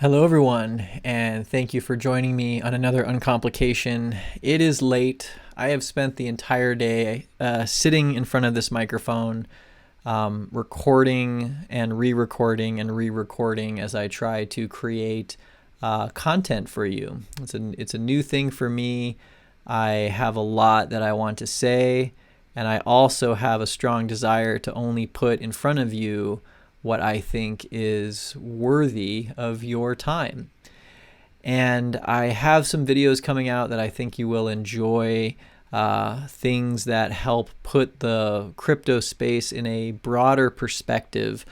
Hello, everyone, and thank you for joining me on another Uncomplication. It is late. I have spent the entire day sitting in front of this microphone, recording and re-recording and re-recording as I try to create content for you. It's a new thing for me. I have a lot that I want to say, and I also have a strong desire to only put in front of you what I think is worthy of your time. And I have some videos coming out that I think you will enjoy, things that help put the crypto space in a broader perspective,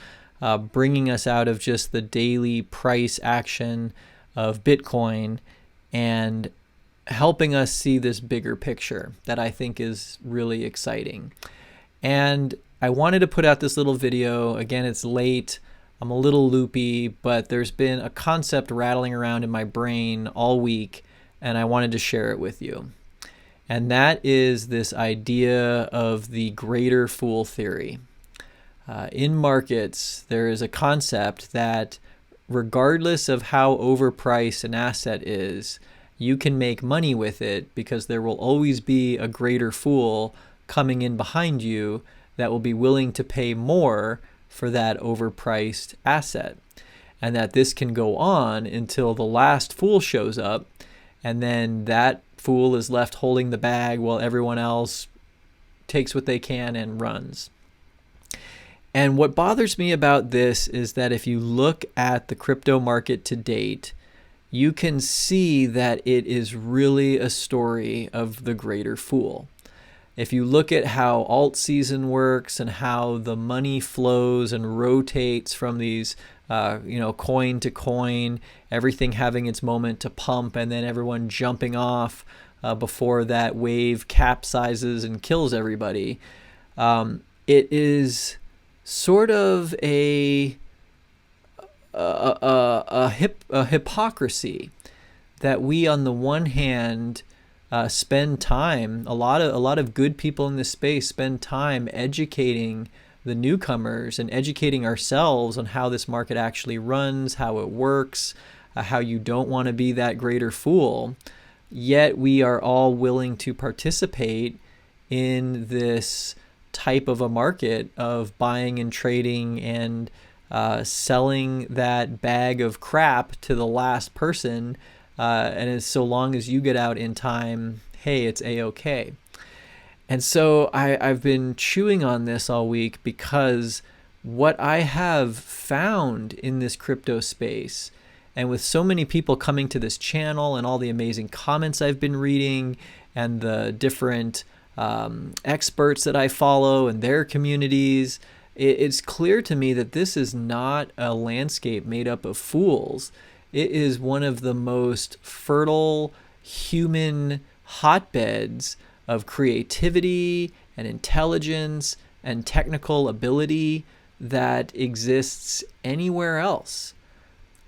bringing us out of just the daily price action of Bitcoin and helping us see this bigger picture that I think is really exciting. And I wanted to put out this little video. Again, it's late. I'm a little loopy, but there's been a concept rattling around in my brain all week, and I wanted to share it with you. And that is this idea of the greater fool theory. In markets, there is a concept that regardless of how overpriced an asset is, you can make money with it because there will always be a greater fool coming in behind you that will be willing to pay more for that overpriced asset. And that this can go on until the last fool shows up, and then that fool is left holding the bag while everyone else takes what they can and runs. And what bothers me about this is that if you look at the crypto market to date, you can see that it is really a story of the greater fool. If you look at how alt season works and how the money flows and rotates from these, coin to coin, everything having its moment to pump and then everyone jumping off before that wave capsizes and kills everybody, it is sort of a hypocrisy that we, on the one hand, spend time, a lot of good people in this space spend time educating the newcomers and educating ourselves on how this market actually runs, how it works, how you don't want to be that greater fool. Yet we are all willing to participate in this type of a market of buying and trading and selling that bag of crap to the last person. And as so long as you get out in time, hey, it's a-okay. And so I've been chewing on this all week because what I have found in this crypto space, and with so many people coming to this channel and all the amazing comments I've been reading and the different experts that I follow and their communities, it's clear to me that this is not a landscape made up of fools. It is one of the most fertile human hotbeds of creativity and intelligence and technical ability that exists anywhere else.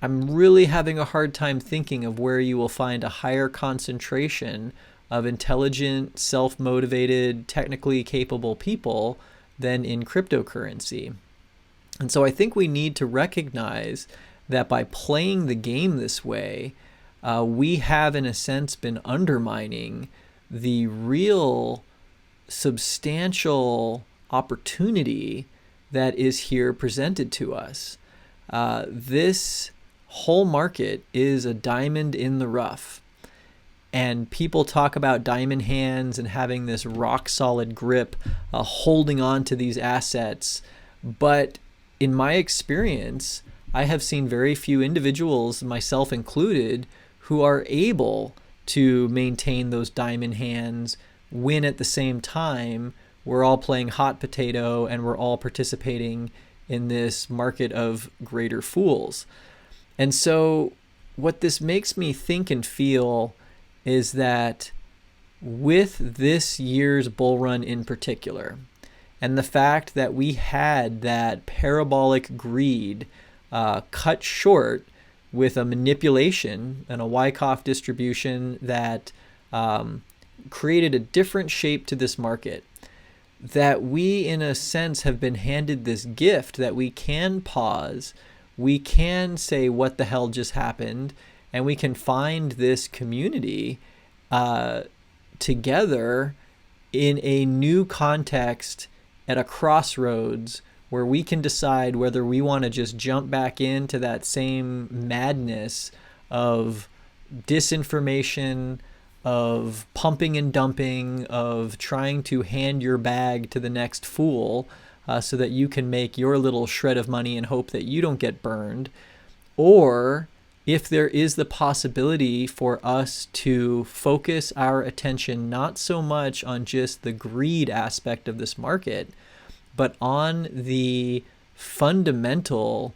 I'm really having a hard time thinking of where you will find a higher concentration of intelligent, self-motivated, technically capable people than in cryptocurrency. And so I think we need to recognize that by playing the game this way, we have, in a sense, been undermining the real substantial opportunity that is here presented to us. This whole market is a diamond in the rough. And people talk about diamond hands and having this rock solid grip, holding on to these assets. But in my experience, I have seen very few individuals, myself included, who are able to maintain those diamond hands when at the same time we're all playing hot potato and we're all participating in this market of greater fools. And so what this makes me think and feel is that with this year's bull run in particular, and the fact that we had that parabolic greed cut short with a manipulation and a Wyckoff distribution that created a different shape to this market, that we, in a sense, have been handed this gift that we can pause we can say what the hell just happened, and we can find this community together in a new context at a crossroads where we can decide whether we want to just jump back into that same madness of disinformation, of pumping and dumping, of trying to hand your bag to the next fool so that you can make your little shred of money and hope that you don't get burned. Or if there is the possibility for us to focus our attention not so much on just the greed aspect of this market, but on the fundamental,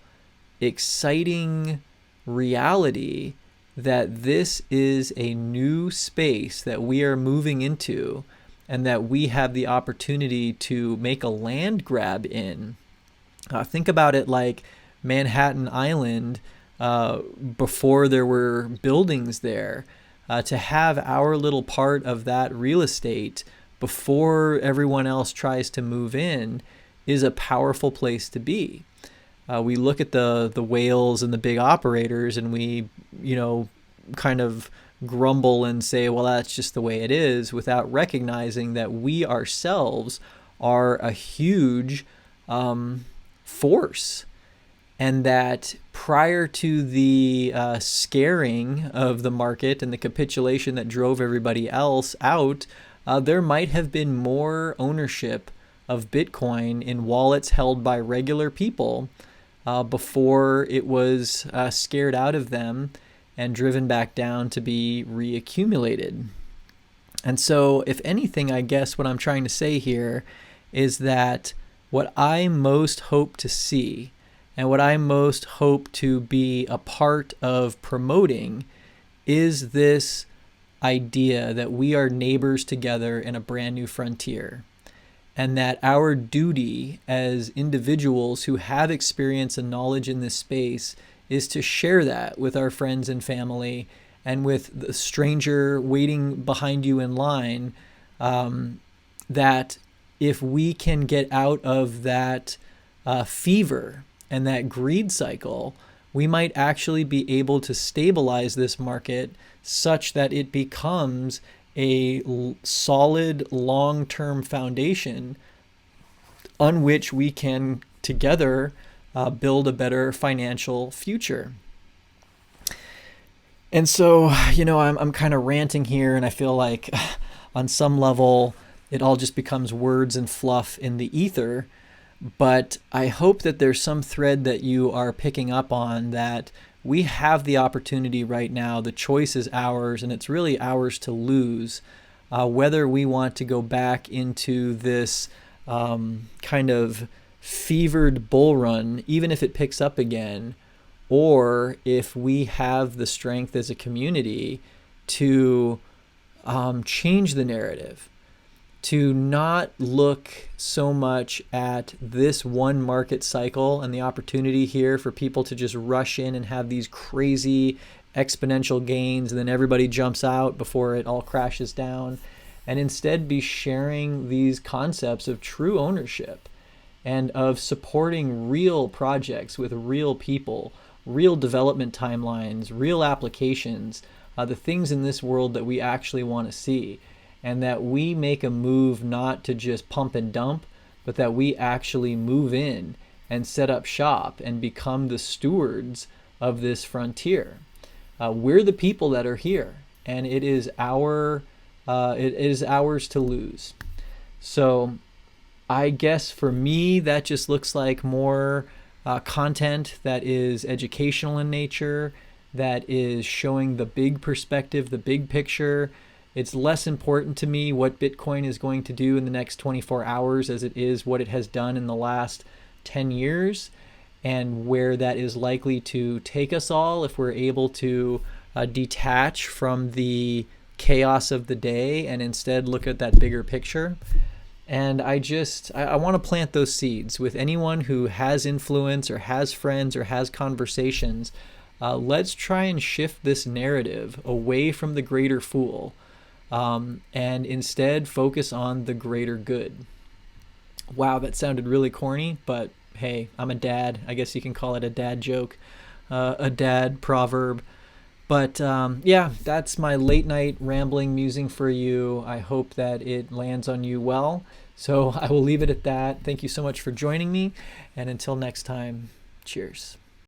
exciting reality that this is a new space that we are moving into and that we have the opportunity to make a land grab in. Think about it like Manhattan Island before there were buildings there. To have our little part of that real estate before everyone else tries to move in is a powerful place to be. We look at the whales and the big operators and we, kind of grumble and say, well, that's just the way it is, without recognizing that we ourselves are a huge force. And that prior to the scaring of the market and the capitulation that drove everybody else out, there might have been more ownership of Bitcoin in wallets held by regular people before it was scared out of them and driven back down to be reaccumulated. And so, if anything, I guess what I'm trying to say here is that what I most hope to see and what I most hope to be a part of promoting is this idea that we are neighbors together in a brand new frontier, and that our duty as individuals who have experience and knowledge in this space is to share that with our friends and family and with the stranger waiting behind you in line, that if we can get out of that fever and that greed cycle, we might actually be able to stabilize this market such that it becomes a solid long-term foundation on which we can together build a better financial future. And so, I'm kind of ranting here, and I feel like on some level it all just becomes words and fluff in the ether. But I hope that there's some thread that you are picking up on, that we have the opportunity right now. The choice is ours, and it's really ours to lose, whether we want to go back into this kind of fevered bull run, even if it picks up again, or if we have the strength as a community to change the narrative, to not look so much at this one market cycle and the opportunity here for people to just rush in and have these crazy exponential gains, and then everybody jumps out before it all crashes down, and instead be sharing these concepts of true ownership and of supporting real projects with real people, real development timelines, real applications, the things in this world that we actually want to see. And that we make a move not to just pump and dump, but that we actually move in and set up shop and become the stewards of this frontier. We're the people that are here, and it is ours to lose. So I guess for me, that just looks like more content that is educational in nature, that is showing the big perspective, the big picture. It's less important to me what Bitcoin is going to do in the next 24 hours as it is what it has done in the last 10 years, and where that is likely to take us all if we're able to detach from the chaos of the day and instead look at that bigger picture. And I want to plant those seeds with anyone who has influence or has friends or has conversations. Let's try and shift this narrative away from the greater fool. And instead focus on the greater good. Wow, that sounded really corny, but hey, I'm a dad. I guess you can call it a dad joke, a dad proverb. But yeah, that's my late night rambling musing for you. I hope that it lands on you well. So I will leave it at that. Thank you so much for joining me. And until next time, cheers.